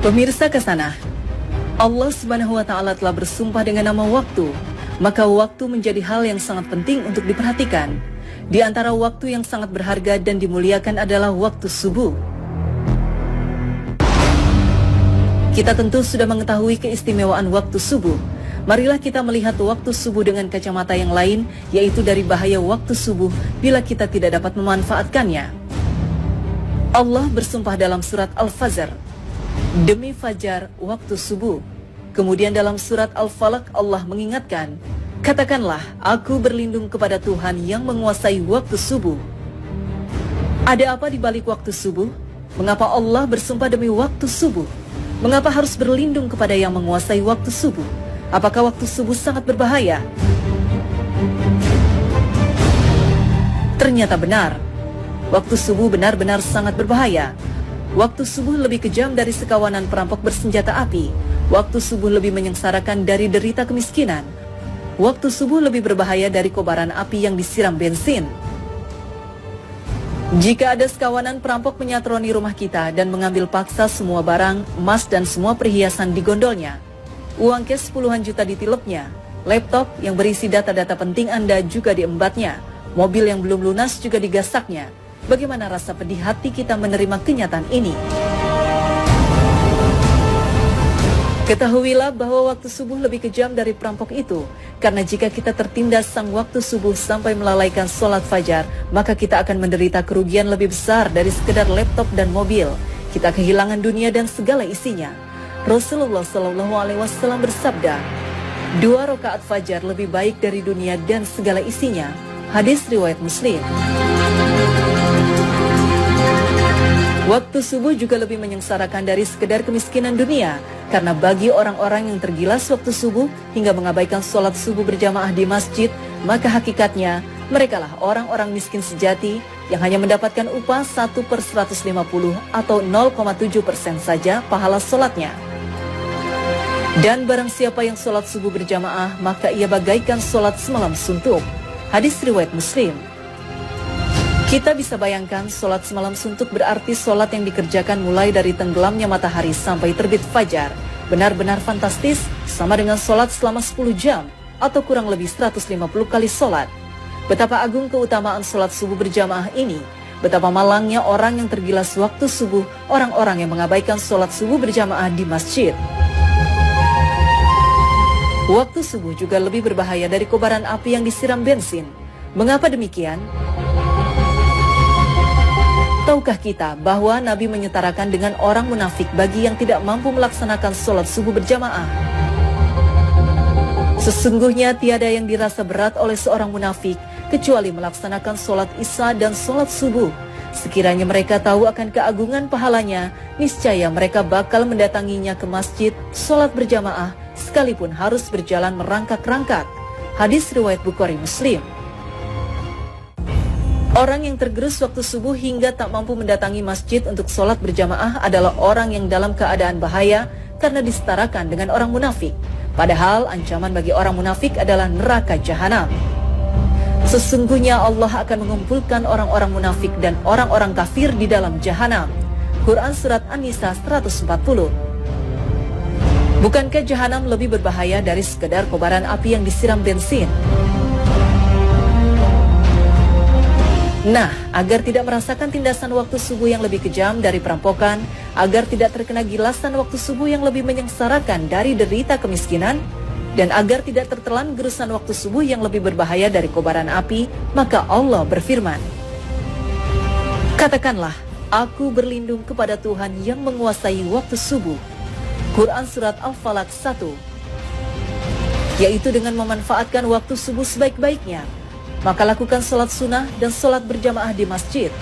Pemirsa Kasanah, Allah Subhanahu wa Ta'ala telah bersumpah dengan nama waktu, maka waktu menjadi hal yang sangat penting untuk diperhatikan. Di antara waktu yang sangat berharga dan dimuliakan adalah waktu subuh. Kita tentu sudah mengetahui keistimewaan waktu subuh. Marilah kita melihat waktu subuh dengan kacamata yang lain, yaitu dari bahaya waktu subuh bila kita tidak dapat memanfaatkannya. Allah bersumpah dalam surat Al-Fajr, demi fajar waktu subuh. Kemudian dalam surat Al-Falaq Allah mengingatkan, katakanlah aku berlindung kepada Tuhan yang menguasai waktu subuh. Ada apa di balik waktu subuh? Mengapa Allah bersumpah demi waktu subuh? Mengapa harus berlindung kepada yang menguasai waktu subuh? Apakah waktu subuh sangat berbahaya? Ternyata benar. Waktu subuh benar-benar sangat berbahaya. Waktu subuh lebih kejam dari sekawanan perampok bersenjata api. Waktu subuh lebih menyengsarakan dari derita kemiskinan. Waktu subuh lebih berbahaya dari kobaran api yang disiram bensin. Jika ada sekawanan perampok menyatroni rumah kita dan mengambil paksa semua barang, emas dan semua perhiasan di gondolnya, uang cash puluhan juta ditilepnya, laptop yang berisi data-data penting Anda juga diembatnya, mobil yang belum lunas juga digasaknya, bagaimana rasa pedih hati kita menerima kenyataan ini? Ketahuilah bahwa waktu subuh lebih kejam dari perampok itu, karena jika kita tertindas sang waktu subuh sampai melalaikan sholat fajar, maka kita akan menderita kerugian lebih besar dari sekedar laptop dan mobil. Kita kehilangan dunia dan segala isinya. Rasulullah SAW bersabda, 2 rakaat fajar lebih baik dari dunia dan segala isinya. Hadis riwayat Muslim. Waktu subuh juga lebih menyengsarakan dari sekedar kemiskinan dunia, karena bagi orang-orang yang tergilas waktu subuh hingga mengabaikan sholat subuh berjamaah di masjid, maka hakikatnya merekalah orang-orang miskin sejati yang hanya mendapatkan upah 1/150 atau 0,7% saja pahala sholatnya. Dan barang siapa yang sholat subuh berjamaah, maka ia bagaikan sholat semalam suntuk. Hadis riwayat Muslim. Kita bisa bayangkan sholat semalam suntuk berarti sholat yang dikerjakan mulai dari tenggelamnya matahari sampai terbit fajar. Benar-benar fantastis, sama dengan sholat selama 10 jam atau kurang lebih 150 kali sholat. Betapa agung keutamaan sholat subuh berjamaah ini. Betapa malangnya orang yang tergilas waktu subuh, orang-orang yang mengabaikan sholat subuh berjamaah di masjid. Waktu subuh juga lebih berbahaya dari kobaran api yang disiram bensin. Mengapa demikian? Tahukah kita bahwa Nabi menyetarakan dengan orang munafik bagi yang tidak mampu melaksanakan sholat subuh berjamaah? Sesungguhnya tiada yang dirasa berat oleh seorang munafik kecuali melaksanakan sholat isya dan sholat subuh. Sekiranya mereka tahu akan keagungan pahalanya, niscaya mereka bakal mendatanginya ke masjid, sholat berjamaah, sekalipun harus berjalan merangkak-rangkak. Hadis riwayat Bukhari Muslim. Orang yang tergerus waktu subuh hingga tak mampu mendatangi masjid untuk sholat berjamaah adalah orang yang dalam keadaan bahaya karena disetarakan dengan orang munafik. Padahal ancaman bagi orang munafik adalah neraka jahanam. Sesungguhnya Allah akan mengumpulkan orang-orang munafik dan orang-orang kafir di dalam jahanam. Quran Surat An-Nisa 140. Bukankah jahanam lebih berbahaya dari sekedar kobaran api yang disiram bensin? Nah, agar tidak merasakan tindasan waktu subuh yang lebih kejam dari perampokan, agar tidak terkena gilasan waktu subuh yang lebih menyengsarakan dari derita kemiskinan, dan agar tidak tertelan gerusan waktu subuh yang lebih berbahaya dari kobaran api, maka Allah berfirman, katakanlah, aku berlindung kepada Tuhan yang menguasai waktu subuh. Quran Surat Al-Falaq 1. Yaitu dengan memanfaatkan waktu subuh sebaik-baiknya, maka lakukan sholat sunnah dan sholat berjamaah di masjid.